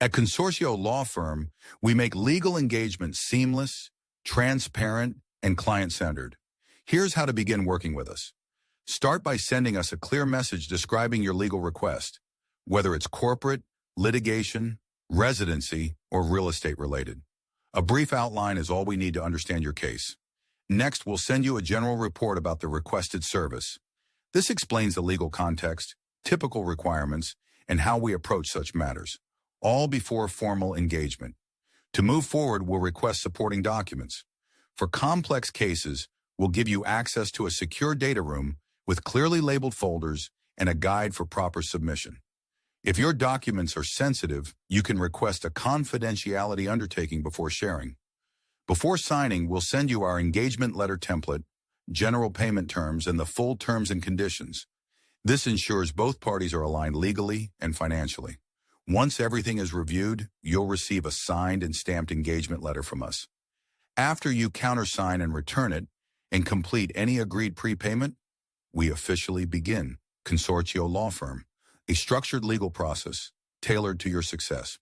At Consortio Law Firm, we make legal engagement seamless, transparent, and client-centered. Here's how to begin working with us. Start by sending us a clear message describing your legal request, whether it's corporate, litigation, residency, or real estate related. A brief outline is all we need to understand your case. Next, we'll send you a general report about the requested service. This explains the legal context, typical requirements, and how we approach such matters, all before formal engagement. To move forward, we'll request supporting documents. For complex cases, we'll give you access to a secure data room with clearly labeled folders and a guide for proper submission. If your documents are sensitive, you can request a confidentiality undertaking before sharing. Before signing, we'll send you our engagement letter template, general payment terms, and the full terms and conditions. This ensures both parties are aligned legally and financially. Once everything is reviewed, you'll receive a signed and stamped engagement letter from us. After you countersign and return it and complete any agreed prepayment, we officially begin Consortio Law Firm, a structured legal process tailored to your success.